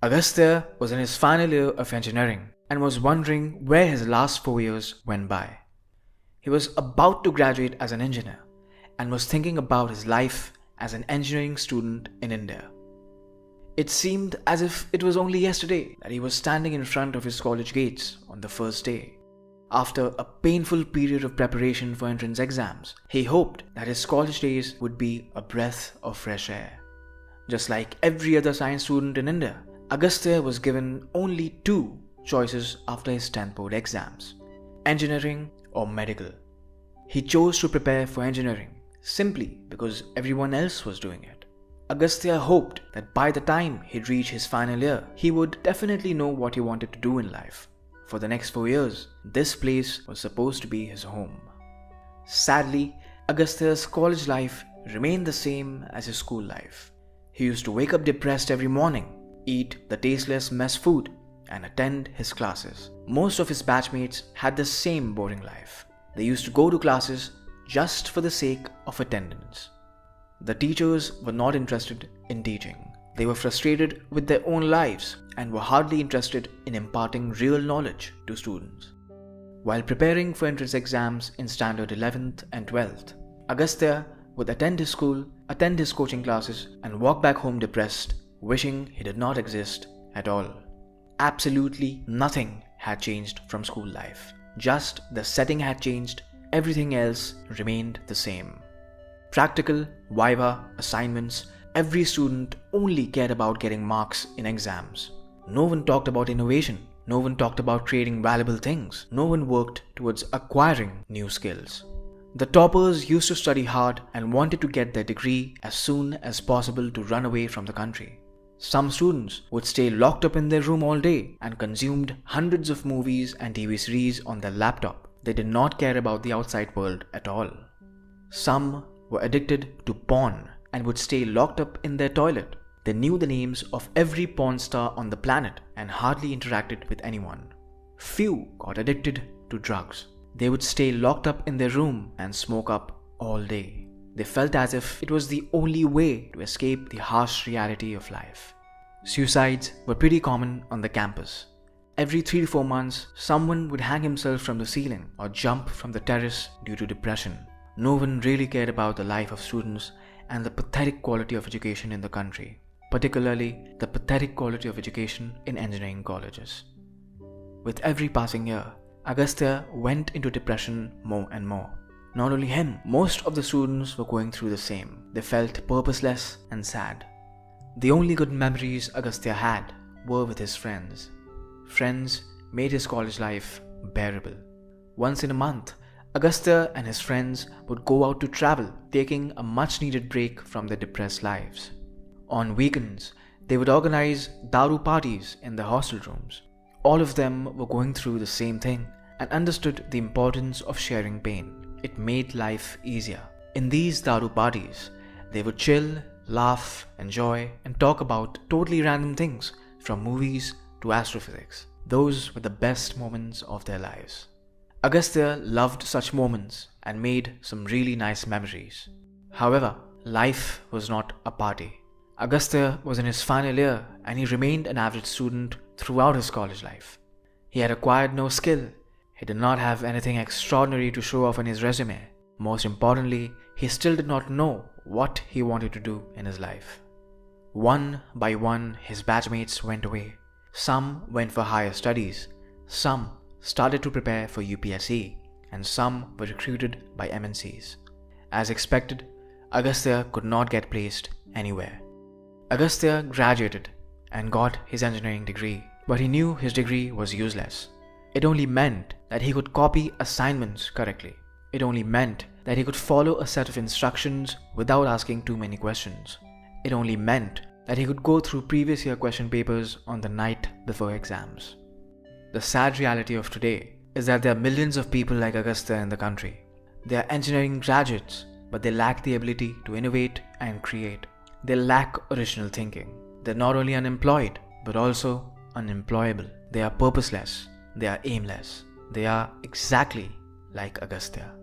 Agastya was in his final year of engineering and was wondering where his last 4 years went by. He was about to graduate as an engineer and was thinking about his life as an engineering student in India. It seemed as if it was only yesterday that he was standing in front of his college gates on the first day. After a painful period of preparation for entrance exams, he hoped that his college days would be a breath of fresh air. Just like every other science student in India, Agastya was given only 2 choices after his 10th board exams: engineering or medical. He chose to prepare for engineering simply because everyone else was doing it. Agastya hoped that by the time he'd reach his final year, he would definitely know what he wanted to do in life. For the next 4 years, this place was supposed to be his home. Sadly, Agastya's college life remained the same as his school life. He used to wake up depressed every morning, eat the tasteless mess food, and attend his classes. Most of his batchmates had the same boring life. They used to go to classes just for the sake of attendance. The teachers were not interested in teaching. They were frustrated with their own lives and were hardly interested in imparting real knowledge to students. While preparing for entrance exams in standard 11th and 12th, Agastya would attend his school, attend his coaching classes, and walk back home depressed, wishing he did not exist at all. Absolutely nothing had changed from school life. Just the setting had changed, everything else remained the same. Practical, viva, assignments, every student only cared about getting marks in exams. No one talked about innovation. No one talked about creating valuable things. No one worked towards acquiring new skills. The toppers used to study hard and wanted to get their degree as soon as possible to run away from the country. Some students would stay locked up in their room all day and consumed hundreds of movies and TV series on their laptop. They did not care about the outside world at all. Some were addicted to porn and would stay locked up in their toilet. They knew the names of every porn star on the planet and hardly interacted with anyone. Few got addicted to drugs. They would stay locked up in their room and smoke up all day. They felt as if it was the only way to escape the harsh reality of life. Suicides were pretty common on the campus. Every 3 to 4 months, someone would hang himself from the ceiling or jump from the terrace due to depression. No one really cared about the life of students and the pathetic quality of education in the country, particularly the pathetic quality of education in engineering colleges. With every passing year, Agastya went into depression more and more. Not only him, most of the students were going through the same. They felt purposeless and sad. The only good memories Agastya had were with his friends. Friends made his college life bearable. Once in a month, Agastya and his friends would go out to travel, taking a much-needed break from their depressed lives. On weekends, they would organize daru parties in their hostel rooms. All of them were going through the same thing and understood the importance of sharing pain. It made life easier. In these daru parties, they would chill, laugh, enjoy, and talk about totally random things, from movies to astrophysics. Those were the best moments of their lives. Agastya loved such moments and made some really nice memories. However, life was not a party. Agastya was in his final year and he remained an average student throughout his college life. He had acquired no skill. He did not have anything extraordinary to show off on his resume. Most importantly, he still did not know what he wanted to do in his life. One by one, his batchmates went away. Some went for higher studies. Some started to prepare for UPSC, and some were recruited by MNCs. As expected, Agastya could not get placed anywhere. Agastya graduated and got his engineering degree, but he knew his degree was useless. It only meant that he could copy assignments correctly. It only meant that he could follow a set of instructions without asking too many questions. It only meant that he could go through previous year question papers on the night before exams. The sad reality of today is that there are millions of people like Agastya in the country. They are engineering graduates, but they lack the ability to innovate and create. They lack original thinking. They're not only unemployed, but also unemployable. They are purposeless. They are aimless. They are exactly like Agastya.